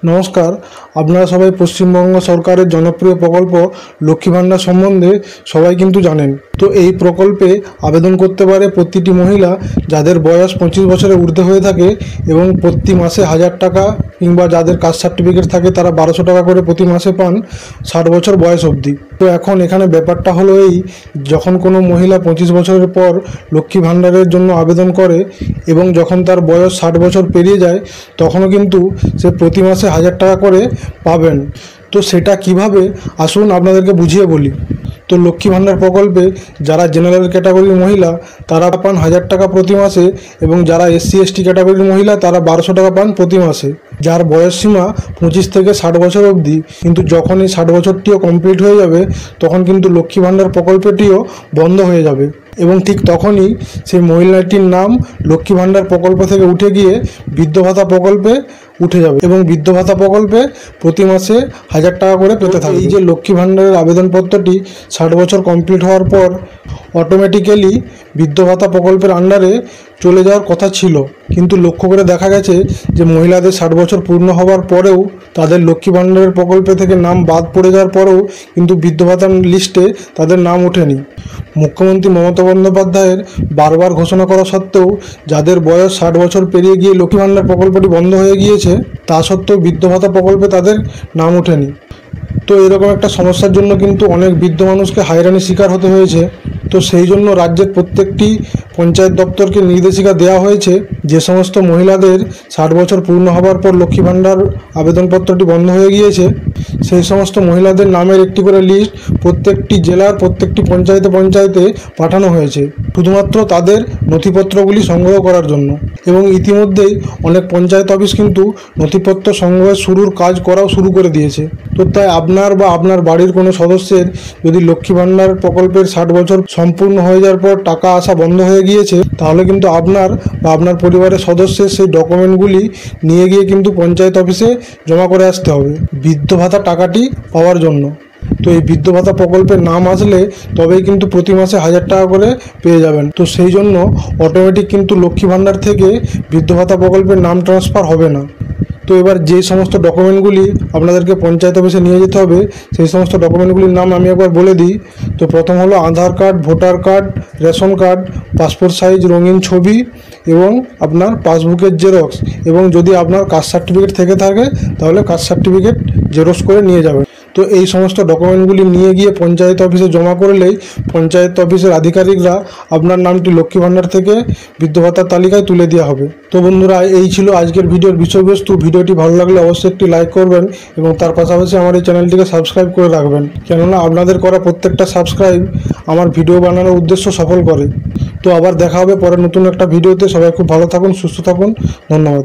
নমস্কার। আপনারা সবাই পশ্চিমবঙ্গ সরকারের জনপ্রিয় প্রকল্প লক্ষ্মী ভাণ্ডার সম্বন্ধে সবাই কিন্তু জানেন। তো এই প্রকল্পে আবেদন করতে পারে প্রতিটি মহিলা যাদের বয়স 25 বছরের ঊর্ধ্বে হয়ে থাকে এবং প্রতি মাসে 1000 টাকা, কিংবা যাদের কাস্ট সার্টিফিকেট থাকে তারা 1200 টাকা করে প্রতি মাসে পান 60 বছর বয়স অবধি। তো এখন এখানে ব্যাপারটা হলো এই, যখন কোনো মহিলা 25 বছরের পর লক্ষ্মী ভাণ্ডারের জন্য আবেদন করে এবং যখন তার বয়স 60 বছর পেরিয়ে যায়, তখনও কিন্তু সে প্রতি মাসে 1000 টাকা করে পাবেন। তো সেটা কিভাবে, আসুন আপনাদেরকে বুঝিয়ে বলি। তো লক্ষ্মী ভাণ্ডার প্রকল্পে যারা জেনারেল ক্যাটাগরির মহিলা তারা পান 1000 টাকা প্রতি মাসে, এবং যারা SC ST ক্যাটাগরির মহিলা তারা 1200 টাকা পান প্রতি মাসে, যার বয়স সীমা 25 থেকে 60 বছর অবধি। কিন্তু যখন এই 60 বছরটিও কমপ্লিট হয়ে যাবে তখন কিন্তু লক্ষ্মী ভাণ্ডার প্রকল্পটিও বন্ধ হয়ে যাবে, এবং ঠিক তখনই সেই মহিলাটির নাম লক্ষ্মী ভাণ্ডার প্রকল্প থেকে উঠে গিয়ে বৃদ্ধ ভাতা প্রকল্পে উঠে যাবে, এবং বৃদ্ধ ভাতা প্রকল্পে প্রতি মাসে 1000 টাকা করে পেতে থাকবে। এই যে লক্ষ্মী ভাণ্ডারের আবেদনপত্রটি 60 বছর কমপ্লিট হওয়ার পর অটোমেটিক্যালি বৃদ্ধ ভাতা প্রকল্পের আন্ডারে চলে যাওয়ার কথা ছিল, কিন্তু লক্ষ্য করে দেখা গেছে যে মহিলাদের 60 বছর পূর্ণ হওয়ার পরেও তাদের লক্ষ্মী ভাণ্ডারের প্রকল্পে থেকে নাম বাদ পড়ে যাওয়ার পরেও কিন্তু বৃদ্ধ ভাতার লিস্টে তাদের নাম ওঠেনি। মুখ্যমন্ত্রী মমতা বন্দ্যোপাধ্যায়ের বারবার ঘোষণা করা সত্ত্বেও যাদের বয়স 60 বছর পেরিয়ে গিয়ে লক্ষ্মী ভাণ্ডার প্রকল্পটি বন্ধ হয়ে গিয়েছে, তা সত্ত্বেও বৃদ্ধ ভাতা প্রকল্পে তাদের নাম ওঠেনি। তো এরকম একটা সমস্যার জন্য কিন্তু অনেক বৃদ্ধ মানুষকে হয়রানির শিকার হতে হয়েছে। তো সেই জন্য রাজ্যের প্রত্যেকটি পঞ্চায়েত দপ্তরকে নির্দেশিকা দেওয়া হয়েছে, যে সমস্ত মহিলাদের 60 বছর পূর্ণ হওয়ার পর লক্ষ্মী ভাণ্ডার আবেদনপত্রটি বন্ধ হয়ে গিয়েছে, সেই সমস্ত মহিলাদের নামের একটি করে লিস্ট প্রত্যেকটি জেলার প্রত্যেকটি পঞ্চায়েতে পাঠানো হয়েছে, শুধুমাত্র তাদের নথিপত্রগুলি সংগ্রহ করার জন্য। এবং ইতিমধ্যেই অনেক পঞ্চায়েত অফিস কিন্তু নথিপত্র সংগ্রহের কাজ করাও শুরু করে দিয়েছে। তো তাই আপনার বা আপনার বাড়ির কোনো সদস্যের যদি লক্ষ্মী ভাণ্ডার প্রকল্পের 60 বছর সম্পূর্ণ হয়ে যাওয়ার পর টাকা আসা বন্ধ হয়ে গিয়েছে, তাহলে কিন্তু আপনার বা আপনার পরিবারের সদস্যের সেই ডকুমেন্টগুলি নিয়ে গিয়ে কিন্তু পঞ্চায়েত অফিসে জমা করে আসতে হবে বৃদ্ধ ভাতা টাকাটি পাওয়ার জন্য। তো এই বৃদ্ধ ভাতা প্রকল্পের নাম আসলে তবেই কিন্তু প্রতি মাসে 1000 টাকা করে পেয়ে যাবেন। তো সেই জন্য অটোমেটিক কিন্তু লক্ষ্মী ভাণ্ডার থেকে বৃদ্ধ ভাতা প্রকল্পের নাম ট্রান্সফার হবে না। তো এবার যে সমস্ত ডকুমেন্টগুলি আপনাদেরকে পঞ্চায়েত অফিসে নিয়ে যেতে হবে, সেই সমস্ত ডকুমেন্টগুলির নাম আমি একবার বলে দিই। তো প্রথম হলো Aadhaar card, voter card, ration card, passport size রঙিন ছবি, এবং আপনার পাসবুকের জেরক্স, এবং যদি আপনার কাস্ট সার্টিফিকেট থেকে থাকে তাহলে কাস্ট সার্টিফিকেট জেরক্স করে নিয়ে যাবেন। তো এই সমস্ত ডকুমেন্টগুলি নিয়ে গিয়ে পঞ্চায়েত অফিসে জমা করলেই পঞ্চায়েত অফিসের আধিকারিকরা আপনার নামটি লক্ষ্মী ভাণ্ডার থেকে বৃদ্ধ ভাতার তালিকায় তুলে দেওয়া হবে। তো বন্ধুরা, এই ছিল আজকের ভিডিওর বিষয়বস্তু। ভিডিওটি ভালো লাগলে অবশ্যই একটি লাইক করবেন, এবং তার পাশাপাশি আমার এই চ্যানেলটিকে সাবস্ক্রাইব করে রাখবেন, কেননা আপনাদের করা প্রত্যেকটা সাবস্ক্রাইব আমার ভিডিও বানানোর উদ্দেশ্য সফল করে। তো আবার দেখা হবে পরে নতুন একটা ভিডিওতে। সবাই খুব ভালো থাকুন, সুস্থ থাকুন। ধন্যবাদ।